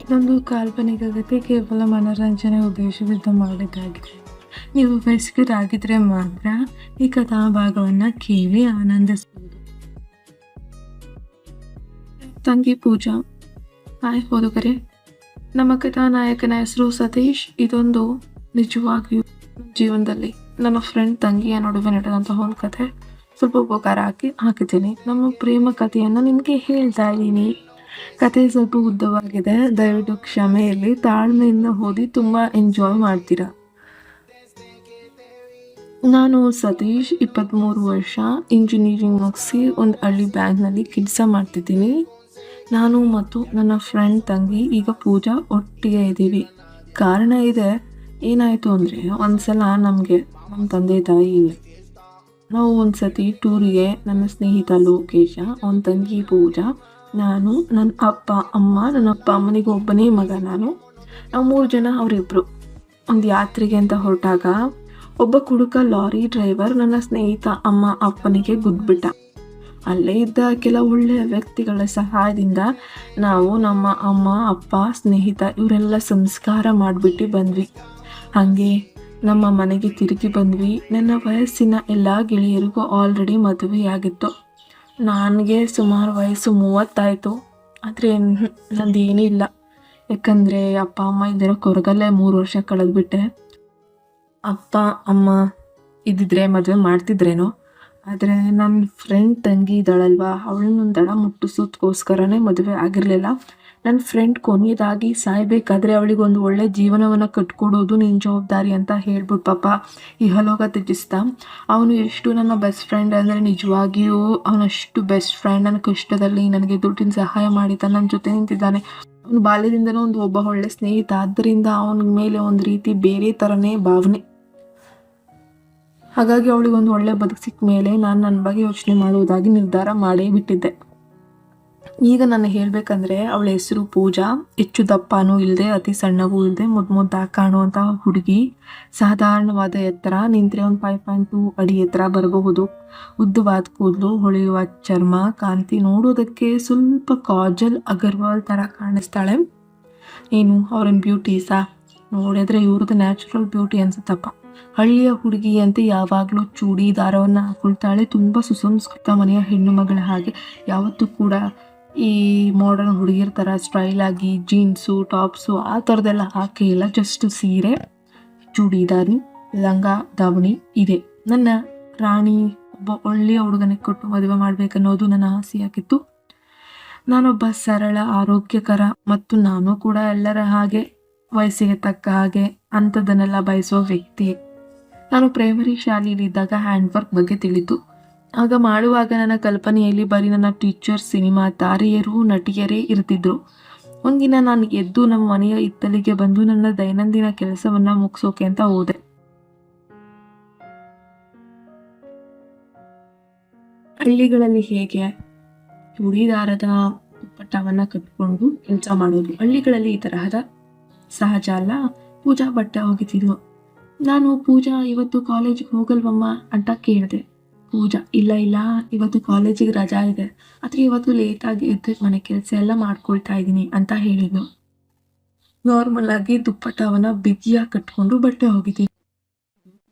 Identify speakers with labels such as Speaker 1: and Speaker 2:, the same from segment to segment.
Speaker 1: ಇದೊಂದು ಕಾಲ್ಪನಿಕ ಕಥೆ ಕೇವಲ ಮನರಂಜನೆ ಉದ್ದೇಶದಿಂದ ಮಾಡಿದ್ದಾಗಿದೆ. ನೀವು ವಯಸ್ಕರಾಗಿದ್ರೆ ಮಾತ್ರ ಈ ಕಥಾ ಭಾಗವನ್ನು ಕೇಳಿ ಆನಂದಿಸಬಹುದು. ತಂಗಿ ಪೂಜಾ. ಹಾಯ್ ಓದುಗರೆ, ನಮ್ಮ ಕಥಾನಾಯಕನ ಹೆಸರು ಸತೀಶ್. ಇದೊಂದು ನಿಜವಾಗಿಯೂ ಜೀವನದಲ್ಲಿ ನನ್ನ ಫ್ರೆಂಡ್ ತಂಗಿಯ ನಡುವೆ ನಡೆದಂತಹ ಒಂದು ಕಥೆ. ಸ್ವಲ್ಪ ಉಪಕಾರ ಹಾಕಿದ್ದೀನಿ. ನಮ್ಮ ಪ್ರೇಮ ಕಥೆಯನ್ನು ನಿಮಗೆ ಹೇಳ್ತಾ ಇದ್ದೀನಿ. ಕತೆ ಸ್ವಲ್ಪ ಉದ್ದವಾಗಿದೆ, ದಯವಿಟ್ಟು ಕ್ಷಮೆಯಲ್ಲಿ ತಾಳ್ಮೆಯಿಂದ ಓದಿ ತುಂಬ ಎಂಜಾಯ್ ಮಾಡ್ತೀರಾ. ನಾನು ಸತೀಶ್, 23 ವರ್ಷ, ಇಂಜಿನಿಯರಿಂಗ್ ಮುಗಿಸಿ ಒಂದು ಹಳ್ಳಿ ಬ್ಯಾಂಕ್ನಲ್ಲಿ ಕೆಲಸ ಮಾಡ್ತಿದ್ದೀನಿ. ನಾನು ಮತ್ತು ನನ್ನ ಫ್ರೆಂಡ್ ತಂಗಿ ಈಗ ಪೂಜಾ ಒಟ್ಟಿಗೆ ಇದ್ದೀವಿ. ಕಾರಣ ಇದೆ. ಏನಾಯಿತು ಅಂದರೆ, ಒಂದ್ಸಲ ನಮಗೆ ನಮ್ಮ ತಂದೆ ತಾಯಿ ಇಲ್ಲ. ನಾವು ಒಂದು ಸತಿ ಟೂರಿಗೆ ನನ್ನ ಸ್ನೇಹಿತ ಲೋಕೇಶ, ಅವನ ತಂಗಿ ಪೂಜಾ, ನಾನು, ನನ್ನ ಅಪ್ಪ ಅಮ್ಮ, ನನ್ನ ಅಪ್ಪ ಅಮ್ಮನಿಗೆ ಒಬ್ಬನೇ ಮಗ ನಾವು 3 ಜನ, ಅವರಿಬ್ಬರು ಒಂದು ಯಾತ್ರೆಗೆ ಅಂತ ಹೊರಟಾಗ ಒಬ್ಬ ಕುಡುಕ ಲಾರಿ ಡ್ರೈವರ್ ನನ್ನ ಸ್ನೇಹಿತ ಅಮ್ಮ ಅಪ್ಪನಿಗೆ ಗುದ್ಬಿಟ್ಟ. ಅಲ್ಲೇ ಇದ್ದ ಕೆಲ ಒಳ್ಳೆಯ ವ್ಯಕ್ತಿಗಳ ಸಹಾಯದಿಂದ ನಾವು ನಮ್ಮ ಅಮ್ಮ ಅಪ್ಪ ಸ್ನೇಹಿತ ಇವರೆಲ್ಲ ಸಂಸ್ಕಾರ ಮಾಡಿಬಿಟ್ಟು ಬಂದ್ವಿ. ಹಾಗೆ ನಮ್ಮ ಮನೆಗೆ ತಿರುಗಿ ಬಂದ್ವಿ. ನನ್ನ ವಯಸ್ಸಿನ ಎಲ್ಲ ಗೆಳೆಯರಿಗೂ ಆಲ್ರೆಡಿ ಮದುವೆಯಾಗಿತ್ತು. ನನಗೆ ಸುಮಾರು ವಯಸ್ಸು 30 ಆಯಿತು. ಆದರೆ ನಂದೇನೂ ಇಲ್ಲ. ಯಾಕಂದರೆ ಅಪ್ಪ ಅಮ್ಮ ಇದ್ದಿರೋ ಕೊರಗಲ್ಲೇ 3 ವರ್ಷ ಕಳೆದ್ಬಿಟ್ಟೆ. ಅಪ್ಪ ಅಮ್ಮ ಇದ್ದಿದ್ರೆ ಮದುವೆ ಮಾಡ್ತಿದ್ರೇನೋ. ಆದರೆ ನನ್ನ ಫ್ರೆಂಡ್ ತಂಗಿ ಇದ್ದಾಳಲ್ವ, ಅವಳನ್ನೊಂದು ದಡ ಮುಟ್ಟಿಸೋದಕ್ಕೋಸ್ಕರನೇ ಮದುವೆ ಆಗಿರಲಿಲ್ಲ. ನನ್ನ ಫ್ರೆಂಡ್ ಕೊನೆಯದಾಗಿ ಸಾಯಬೇಕಾದ್ರೆ ಅವಳಿಗೊಂದು ಒಳ್ಳೆ ಜೀವನವನ್ನು ಕಟ್ಕೊಡೋದು ನಿನ್ನ ಜವಾಬ್ದಾರಿ ಅಂತ ಹೇಳ್ಬಿಟ್ಟು ಪಾಪ ಇಹಲೋಕ ತ್ಯಜಿಸ್ದ. ಅವನು ಎಷ್ಟು ನನ್ನ ಬೆಸ್ಟ್ ಫ್ರೆಂಡ್ ಅಂದರೆ ನಿಜವಾಗಿಯೂ ಅವನಷ್ಟು ಬೆಸ್ಟ್ ಫ್ರೆಂಡ್. ನನ್ನ ಕಷ್ಟದಲ್ಲಿ ನನಗೆ ದುಡ್ಡಿನ ಸಹಾಯ ಮಾಡಿದ, ನನ್ನ ಜೊತೆ ನಿಂತಿದ್ದಾನೆ. ಅವನು ಬಾಲ್ಯದಿಂದನೂ ಒಬ್ಬ ಒಳ್ಳೆ ಸ್ನೇಹಿತ. ಆದ್ದರಿಂದ ಅವನ ಮೇಲೆ ಒಂದು ರೀತಿ ಬೇರೆ ಥರನೇ ಭಾವನೆ. ಹಾಗಾಗಿ ಅವಳಿಗೊಂದು ಒಳ್ಳೆ ಬದುಕು ಸಿಕ್ಕ ಮೇಲೆ ನಾನು ನನ್ನ ಬಗ್ಗೆ ಯೋಚನೆ ಮಾಡುವುದಾಗಿ ನಿರ್ಧಾರ ಮಾಡೇ ಬಿಟ್ಟಿದ್ದೆ. ಈಗ ನಾನು ಹೇಳಬೇಕಂದ್ರೆ, ಅವಳ ಹೆಸರು ಪೂಜಾ. ಹೆಚ್ಚು ದಪ್ಪನೂ ಇಲ್ಲದೆ ಅತಿ ಸಣ್ಣವೂ ಇಲ್ಲದೆ ಮುದ್ದಾಗಿ ಕಾಣುವಂಥ ಹುಡುಗಿ. ಸಾಧಾರಣವಾದ ಎತ್ತರ, ನಿಂತರೆ ಒಂದು 5.2 ಅಡಿ ಎತ್ತರ ಬರಬಹುದು. ಉದ್ದವಾದ ಕೂದಲು, ಹೊಳೆಯುವ ಚರ್ಮ, ಕಾಂತಿ. ನೋಡೋದಕ್ಕೆ ಸ್ವಲ್ಪ ಕಾಜಲ್ ಅಗರ್ವಾಲ್ ಥರ ಕಾಣಿಸ್ತಾಳೆ. ಏನು ಅವ್ರನ್ನ ಬ್ಯೂಟೀಸಾ? ನೋಡಿದ್ರೆ ಇವ್ರದ್ದು ನ್ಯಾಚುರಲ್ ಬ್ಯೂಟಿ ಅನ್ಸುತ್ತಪ್ಪ. ಹಳ್ಳಿಯ ಹುಡುಗಿ ಅಂತ ಯಾವಾಗಲೂ ಚೂಡಿ ದಾರವನ್ನು ಹಾಕೊಳ್ತಾಳೆ. ತುಂಬ ಸುಸಂಸ್ಕೃತ ಮನೆಯ ಹೆಣ್ಣು ಮಗಳ ಹಾಗೆ. ಯಾವತ್ತೂ ಕೂಡ ಈ ಮಾಡರ್ನ್ ಹುಡುಗಿರ ಥರ ಸ್ಟೈಲಾಗಿ ಜೀನ್ಸು ಟಾಪ್ಸು ಆ ಥರದ್ದೆಲ್ಲ ಹಾಕೇ ಇಲ್ಲ. ಜಸ್ಟ್ ಸೀರೆ, ಚೂಡಿದಾರಿ, ಲಂಗ ದಾವಣಿ ಇದೆ. ನನ್ನ ರಾಣಿ ಒಬ್ಬ ಒಳ್ಳೆಯ ಹುಡುಗನಿಗೆ ಕೊಟ್ಟು ಮದುವೆ ಮಾಡಬೇಕನ್ನೋದು ನನ್ನ ಆಸೆಯಾಗಿತ್ತು. ನಾನೊಬ್ಬ ಸರಳ, ಆರೋಗ್ಯಕರ ಮತ್ತು ನಾನು ಕೂಡ ಎಲ್ಲರ ಹಾಗೆ ವಯಸ್ಸಿಗೆ ತಕ್ಕ ಹಾಗೆ ಅಂಥದ್ದನ್ನೆಲ್ಲ ಬಯಸುವ ವ್ಯಕ್ತಿ. ನಾನು ಪ್ರೈಮರಿ ಶಾಲೆಯಲ್ಲಿದ್ದಾಗ ಹ್ಯಾಂಡ್ ವರ್ಕ್ ಬಗ್ಗೆ ತಿಳಿತು. ಆಗ ಮಾಡುವಾಗ ನನ್ನ ಕಲ್ಪನೆಯಲ್ಲಿ ಬರೀ ನನ್ನ ಟೀಚರ್, ಸಿನಿಮಾ ತಾರೆಯರು, ನಟಿಯರೇ ಇರ್ತಿದ್ರು. ಒಂದಿನ ನಾನು ಎದ್ದು ನಮ್ಮ ಮನೆಯ ಹಿತ್ತಲಿಗೆ ಬಂದು ನನ್ನ ದೈನಂದಿನ ಕೆಲಸವನ್ನು ಮುಗಿಸೋಕೆ ಅಂತ ಹೋದೆ. ಹಳ್ಳಿಗಳಲ್ಲಿ ಹೇಗೆ ಚೂಡಿದಾರದ ದುಪ್ಪಟ್ಟವನ್ನು ಕಟ್ಕೊಂಡು ಕೆಲಸ ಮಾಡೋದು, ಹಳ್ಳಿಗಳಲ್ಲಿ ಈ ತರಹದ ಸಹಜ ಅಲ್ಲ. ಪೂಜಾ ಬಟ್ಟೆ ಹೋಗಿತಿದ್ಲು. ನಾನು, ಪೂಜಾ ಇವತ್ತು ಕಾಲೇಜಿಗೆ ಹೋಗಲ್ವಮ್ಮ ಅಂತ ಕೇಳಿದೆ. ಪೂಜಾ, ಇಲ್ಲ ಇವತ್ತು ಕಾಲೇಜಿಗೆ ರಜಾ ಇದೆ, ಆದರೆ ಇವತ್ತು ಲೇಟಾಗಿ ಎದ್ದು ಮನೆ ಕೆಲಸ ಎಲ್ಲ ಮಾಡ್ಕೊಳ್ತಾ ಇದ್ದೀನಿ ಅಂತ ಹೇಳಿದ್ಲು. ನಾರ್ಮಲ್ ಆಗಿ ದುಪ್ಪಟ್ಟವನ್ನು ಬಿಗಿಯಾಗಿ ಕಟ್ಕೊಂಡು ಬಟ್ಟೆ ಹೋಗಿದ್ದೀನಿ.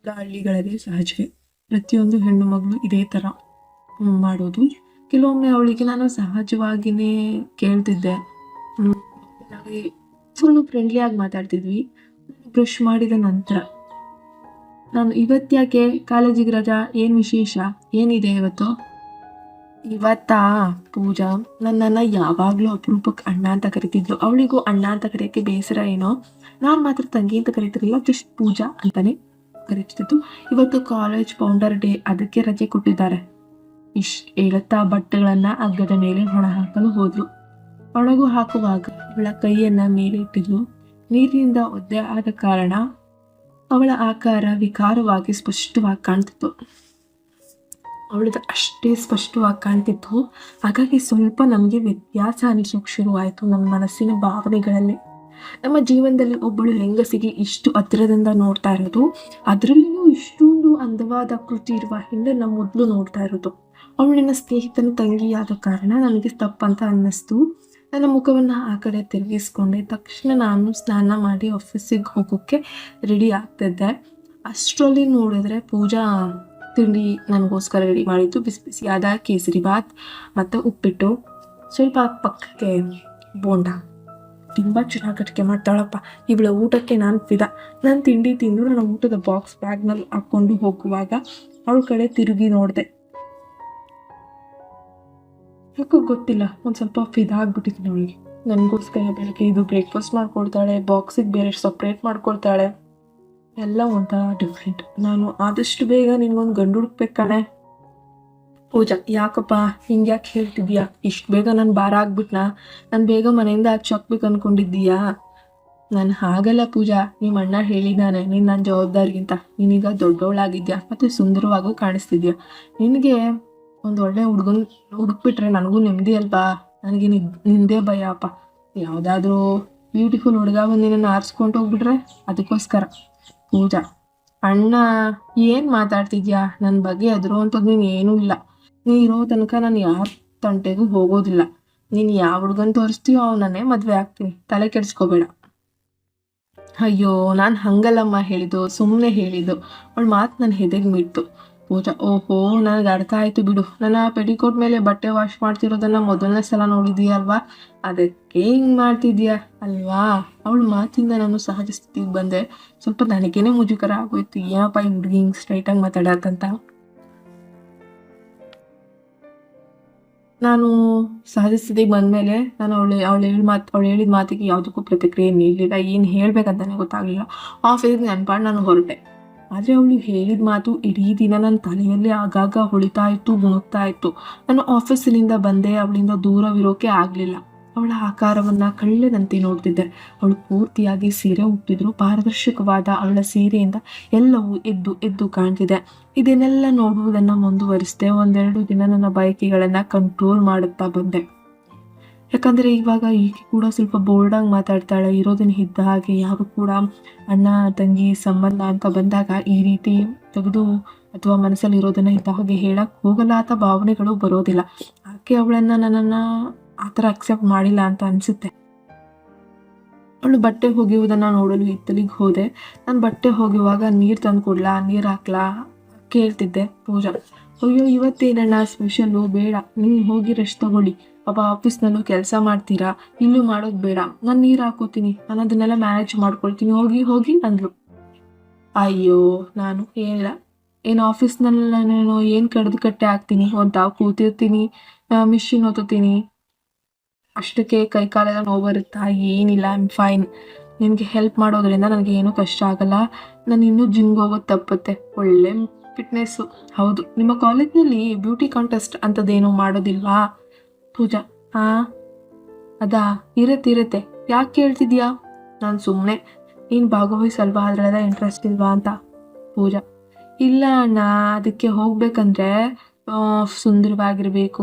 Speaker 1: ಹಳ್ಳಿಗಳಲ್ಲಿ ಸಹಜವೇ. ಪ್ರತಿಯೊಂದು ಹೆಣ್ಣು ಮಗಳು ಇದೇ ಥರ ಮಾಡೋದು. ಕೆಲವೊಮ್ಮೆ ಅವಳಿಗೆ ನಾನು ಸಹಜವಾಗಿಯೇ ಕೇಳ್ತಿದ್ದೆ. ಫುಲ್ಲು ಫ್ರೆಂಡ್ಲಿಯಾಗಿ ಮಾತಾಡ್ತಿದ್ವಿ. ಬ್ರಷ್ ಮಾಡಿದ ನಂತರ ನಾನು, ಇವತ್ತ್ಯಾಕೆ ಕಾಲೇಜಿಗೆ ರಜಾ, ಏನು ವಿಶೇಷ, ಏನಿದೆ ಇವತ್ತು? ಇವತ್ತಾ? ಪೂಜಾ ನನ್ನನ್ನು ಯಾವಾಗಲೂ ಅಪರೂಪಕ್ಕೆ ಅಣ್ಣ ಅಂತ ಕರಿತಿದ್ಲು. ಅವಳಿಗೂ ಅಣ್ಣ ಅಂತ ಕರೆಯೋಕ್ಕೆ ಬೇಸರ ಏನೋ. ನಾನು ಮಾತ್ರ ತಂಗಿ ಅಂತ ಕರಿತಿರಲಿಲ್ಲ, ಜಸ್ಟ್ ಪೂಜಾ ಅಂತಲೇ ಕರಿತಿದ್ದು. ಇವತ್ತು ಕಾಲೇಜ್ ಫೌಂಡರ್ ಡೇ, ಅದಕ್ಕೆ ರಜೆ ಕೊಟ್ಟಿದ್ದಾರೆ. ಹೇಳುತ್ತಾ ಬಟ್ಟೆಗಳನ್ನು ಹಗ್ಗದ ಮೇಲೆ ಹೊಣ ಹಾಕಲು ಹೋದ್ಲು. ಒಣಗು ಹಾಕುವಾಗ ಅವಳ ಕೈಯನ್ನು ಮೇಲೆ ಇಟ್ಟಿದ್ಲು. ನೀರಿನಿಂದ ಒದ್ದೆ ಆದ ಕಾರಣ ಅವಳ ಆಕಾರ ವಿಕಾರವಾಗಿ ಸ್ಪಷ್ಟವಾಗಿ ಕಾಣ್ತಿತ್ತು. ಅವಳದು ಅಷ್ಟೇ ಸ್ಪಷ್ಟವಾಗಿ ಕಾಣ್ತಿತ್ತು. ಹಾಗಾಗಿ ಸ್ವಲ್ಪ ನಮಗೆ ವ್ಯತ್ಯಾಸ ಅನಿಸೋಕೆ ಶುರುವಾಯಿತು ನಮ್ಮ ಮನಸ್ಸಿನ ಭಾವನೆಗಳಲ್ಲಿ. ನಮ್ಮ ಜೀವನದಲ್ಲಿ ಒಬ್ಬಳು ಹೆಂಗಸಿಗೆ ಇಷ್ಟು ಹತ್ತಿರದಿಂದ ನೋಡ್ತಾ ಇರೋದು, ಅದರಲ್ಲಿಯೂ ಇಷ್ಟೊಂದು ಅಂದವಾದ ಕೃತಿ ಇರುವ ಹೆಣ್ಣನ್ನು ಮೊದಲು ನೋಡ್ತಾ ಇರೋದು. ಅವಳು ನನ್ನ ಸ್ನೇಹಿತನ ತಂಗಿಯಾದ ಕಾರಣ ನನಗೆ ತಪ್ಪಂತ ಅನ್ನಿಸ್ತು. ನನ್ನ ಮುಖವನ್ನು ಆ ಕಡೆ ತಿರುಗಿಸ್ಕೊಂಡೆ. ತಕ್ಷಣ ನಾನು ಸ್ನಾನ ಮಾಡಿ ಆಫೀಸಿಗೆ ಹೋಗೋಕ್ಕೆ ರೆಡಿ ಆಗ್ತಿದ್ದೆ. ಅಷ್ಟರಲ್ಲಿ ನೋಡಿದ್ರೆ ಪೂಜಾ ತಿಂಡಿ ನನಗೋಸ್ಕರ ರೆಡಿ ಮಾಡಿದ್ದು ಬಿಸಿ ಬಿಸಿಯಾದ ಕೇಸರಿ ಬಾತ್ ಮತ್ತು ಉಪ್ಪಿಟ್ಟು, ಸ್ವಲ್ಪ ಪಕ್ಕಕ್ಕೆ ಬೋಂಡ. ತುಂಬ ಚೆನ್ನಾಗಿ ಅಡುಗೆ ಮಾಡ್ತಾಳಪ್ಪ ಇವಳ ಊಟಕ್ಕೆ. ನಾನು ಫಿದಾ. ನಾನು ತಿಂಡಿ ತಿಂದು ನನ್ನ ಊಟದ ಬಾಕ್ಸ್ ಬ್ಯಾಗ್ನಲ್ಲಿ ಹಾಕ್ಕೊಂಡು ಹೋಗುವಾಗ ಅವಳ ಕಡೆ ತಿರುಗಿ ನೋಡಿದೆ. ಯಾಕೋ ಗೊತ್ತಿಲ್ಲ, ಒಂದು ಸ್ವಲ್ಪ ಫಿದಾ ಆಗ್ಬಿಟ್ಟಿದ್ದೀನಿ ಅವಳಿಗೆ. ನನಗೋಸ್ಕರ ಬೆಳಗ್ಗೆ ಇದು ಬ್ರೇಕ್ಫಾಸ್ಟ್ ಮಾಡ್ಕೊಳ್ತಾಳೆ, ಬಾಕ್ಸಿಗೆ ಬೇರೆ ಸಪ್ರೇಟ್ ಮಾಡ್ಕೊಳ್ತಾಳೆ, ಎಲ್ಲ ಒಂಥರ ಡಿಫ್ರೆಂಟ್. ನಾನು ಆದಷ್ಟು ಬೇಗ ನಿನ್ಗೊಂದು ಗಂಡು ಹುಡುಕ್ಬೇಕು ಕಣೆ. ಪೂಜಾ, ಯಾಕಪ್ಪ ಹಿಂಗೆ ಯಾಕೆ ಹೇಳ್ತಿದ್ಯಾ? ಇಷ್ಟು ಬೇಗ ನಾನು ಭಾರ ಆಗ್ಬಿಟ್ನಾ? ನಾನು ಬೇಗ ಮನೆಯಿಂದ ಆಚೆ ಹಾಕ್ಬೇಕು ಅಂದ್ಕೊಂಡಿದ್ದೀಯಾ? ನಾನು ಹಾಗಲ್ಲ ಪೂಜಾ, ನಿಮ್ಮ ಅಣ್ಣ ಹೇಳಿದ್ದಾನೆ ನೀನು ನನ್ನ ಜವಾಬ್ದಾರಿಗಿಂತ ನೀನೀಗ ದೊಡ್ಡವಳಾಗಿದ್ಯಾ ಮತ್ತು ಸುಂದರವಾಗೂ ಕಾಣಿಸ್ತಿದ್ಯಾ. ನಿನಗೆ ಒಂದು ಒಳ್ಳೆ ಹುಡುಗನ ಹುಡುಕ್ಬಿಟ್ರೆ ನನಗೂ ನೆಮ್ಮದಿ ಅಲ್ವಾ? ನನಗೆ ನಿಂದೇ ಭಯ ಅಪ್ಪ. ಯಾವುದಾದ್ರೂ ಬ್ಯೂಟಿಫುಲ್ ಹುಡುಗ ಬಂದು ನಿನ್ನನ್ನು ಆರಿಸ್ಕೊಂಡು ಹೋಗ್ಬಿಟ್ರೆ ಅದಕ್ಕೋಸ್ಕರ. ಪೂಜಾ, ಅಣ್ಣ ಏನು ಮಾತಾಡ್ತಿದ್ಯಾ? ನನ್ನ ಬಗ್ಗೆ ಅದ್ರುವಂಥದ್ದು ನೀನು ಏನೂ ಇಲ್ಲ. ನೀನು ಇರೋ ತನಕ ನಾನು ಯಾರ ತಂಟೆಗೂ ಹೋಗೋದಿಲ್ಲ. ನೀನು ಯಾವ ಹುಡುಗನ ತೋರಿಸ್ತೀಯೋ ಅವನನ್ನೇ ಮದುವೆ ಆಗ್ತೀನಿ, ತಲೆ ಕೆಡಿಸ್ಕೋಬೇಡ. ಅಯ್ಯೋ, ನಾನು ಹಂಗಲ್ಲಮ್ಮ ಹೇಳಿದ್ದು, ಸುಮ್ಮನೆ ಹೇಳಿದ್ದು. ಅವಳ ಮಾತು ನನ್ನ ಹೆದೆಗೆ ಮಿಡ್ತು. ಪೂಜಾ, ಓಹೋ, ನನಗೆ ಅರ್ಥ ಆಯಿತು ಬಿಡು. ನನ್ನ ಪೆಟಿಕೋಟ್ ಮೇಲೆ ಬಟ್ಟೆ ವಾಶ್ ಮಾಡ್ತಿರೋದನ್ನು ಮೊದಲನೇ ಸಲ ನೋಡಿದೀಯಲ್ವಾ, ಅದಕ್ಕೆ ಹಿಂಗೆ ಮಾಡ್ತಿದ್ಯಾ ಅಲ್ವಾ? ಅವಳ ಮಾತಿಂದ ನಾನು ಸಹಜ ಸ್ಥಿತಿಗೆ ಬಂದೆ. ಸ್ವಲ್ಪ ನನಗೇನೆ ಮುಜುಗರ ಆಗೋಯ್ತು. ಏನಪ್ಪ ಈ ಹುಡುಗಿ ಹಿಂಗೆ ಸ್ಟ್ರೈಟಾಗಿ ಮಾತಾಡಕ್ಕಂತ. ನಾನು ಸಹಜ ಸ್ಥಿತಿಗೆ ಬಂದಮೇಲೆ ನಾನು ಅವಳು ಹೇಳಿದ ಮಾತಿಗೆ ಯಾವುದಕ್ಕೂ ಪ್ರತಿಕ್ರಿಯೆ ನೀಡಲಿಲ್ಲ. ಏನು ಹೇಳಬೇಕಂತಲೇ ಗೊತ್ತಾಗಲಿಲ್ಲ. ಆಫೀಸಿಗೆ ನೆನ್ಪಾಡು ನಾನು ಹೊರಟೆ. ಆದರೆ ಅವಳು ಹೇಳಿದ ಮಾತು ಇಡೀ ದಿನ ನನ್ನ ತಲೆಯಲ್ಲಿ ಆಗಾಗ ಹೊಳಿತಾ ಇತ್ತು, ಗುಣುಕ್ತಾ ಇತ್ತು. ನಾನು ಆಫೀಸಿನಿಂದ ಬಂದೆ, ಅವಳಿಂದ ದೂರವಿರೋಕೆ ಆಗಲಿಲ್ಲ. ಅವಳ ಆಕಾರವನ್ನು ಕಳ್ಳೆದಂತೆ ನೋಡ್ತಿದ್ದೆ. ಅವಳು ಪೂರ್ತಿಯಾಗಿ ಸೀರೆ ಉಟ್ಟಿದ್ರು. ಪಾರದರ್ಶಕವಾದ ಅವಳ ಸೀರೆಯಿಂದ ಎಲ್ಲವೂ ಎದ್ದು ಎದ್ದು ಕಾಣ್ತಿದೆ. ಇದನ್ನೆಲ್ಲ ನೋಡುವುದನ್ನು ಮುಂದುವರಿಸಿದೆ. ಒಂದೆರಡು ದಿನ ನನ್ನ ಬಯಕೆಗಳನ್ನು ಕಂಟ್ರೋಲ್ ಮಾಡುತ್ತಾ ಬಂದೆ. ಯಾಕಂದರೆ ಇವಾಗ ಈಕೆ ಕೂಡ ಸ್ವಲ್ಪ ಬೋಲ್ಡಾಗಿ ಮಾತಾಡ್ತಾಳೆ. ಇರೋದನ್ನ ಇದ್ದ ಹಾಗೆ, ಯಾರು ಕೂಡ ಅಣ್ಣ ತಂಗಿ ಸಂಬಂಧ ಅಂತ ಬಂದಾಗ ಈ ರೀತಿ ತೆಗೆದು ಅಥವಾ ಮನಸ್ಸಲ್ಲಿ ಇರೋದನ್ನು ಇದ್ದ ಹಾಗೆ ಹೇಳಕ್ಕೆ ಹೋಗಲ್ಲ ಅಥವಾ ಭಾವನೆಗಳು ಬರೋದಿಲ್ಲ. ಆಕೆ ಅವಳನ್ನು ನನ್ನನ್ನು ಆ ಥರ ಅಕ್ಸೆಪ್ಟ್ ಮಾಡಿಲ್ಲ ಅಂತ ಅನಿಸುತ್ತೆ. ಅವಳು ಬಟ್ಟೆ ಒಗೆಯುವುದನ್ನು ನೋಡಲು ಹಿತ್ತಲಿಗೆ ಹೋದೆ. ನಾನು ಬಟ್ಟೆ ಒಗೆಯುವಾಗ ನೀರು ತಂದು ಕೊಡ್ಲಾ, ನೀರು ಹಾಕ್ಲಾ ಕೇಳ್ತಿದ್ದೆ. ಪೂಜಾ, ಅಯ್ಯೋ ಇವತ್ತೇನಣ್ಣ ಸ್ಪೆಷಲ್ಲು? ಬೇಡ, ನೀವು ಹೋಗಿ ರೆಸ್ಟ್ ತಗೊಳ್ಳಿ. ಪಾಪ ಆಫೀಸ್ನಲ್ಲೂ ಕೆಲಸ ಮಾಡ್ತೀರಾ, ಇಲ್ಲೂ ಮಾಡೋದು ಬೇಡ. ನಾನು ನೀರು ಹಾಕೋತೀನಿ, ನಾನು ಅದನ್ನೆಲ್ಲ ಮ್ಯಾನೇಜ್ ಮಾಡ್ಕೊಳ್ತೀನಿ, ಹೋಗಿ ಹೋಗಿ ಅಂದ್ಲು. ಅಯ್ಯೋ, ನಾನು ಏನಿಲ್ಲ, ಏನು ಆಫೀಸ್ನಲ್ಲಿ ನಾನು ಏನು ಕಡ್ದು ಕಟ್ಟೆ ಹಾಕ್ತೀನಿ, ಒಂದು ತಾವು ಕೂತಿರ್ತೀನಿ, ಮಿಷಿನ್ ಓದ್ತೀನಿ, ಅಷ್ಟಕ್ಕೆ ಕೈ ಕಾಲೆಲ್ಲ ನೋವು ಬರುತ್ತಾ? ಏನಿಲ್ಲ, ಐ ಆಮ್ ಫೈನ್. ನಿನಗೆ ಹೆಲ್ಪ್ ಮಾಡೋದ್ರಿಂದ ನನಗೆ ಏನೂ ಕಷ್ಟ ಆಗಲ್ಲ. ನಾನು ಇನ್ನೂ ಜಿಮ್ಗೆ ಹೋಗೋದು ತಪ್ಪುತ್ತೆ. ಒಳ್ಳೆ ಫಿಟ್ನೆಸ್ಸು. ಹೌದು, ನಿಮ್ಮ ಕಾಲೇಜ್ನಲ್ಲಿ ಬ್ಯೂಟಿ ಕಾಂಟೆಸ್ಟ್ ಅಂಥದ್ದೇನೂ ಮಾಡೋದಿಲ್ವಾ? ಪೂಜಾ, ಹಾಂ ಅದಾ, ಇರುತ್ತೆ. ಯಾಕೆ ಕೇಳ್ತಿದ್ಯಾ? ನಾನು ಸುಮ್ಮನೆ. ನೀನು ಭಾಗವಹಿಸಲ್ವಾ, ಅದರಲ್ಲ ಇಂಟ್ರೆಸ್ಟ್ ಇಲ್ವಾ ಅಂತ. ಪೂಜಾ, ಇಲ್ಲ ಅಣ್ಣ, ಅದಕ್ಕೆ ಹೋಗ್ಬೇಕಂದ್ರೆ ಸುಂದರವಾಗಿರಬೇಕು,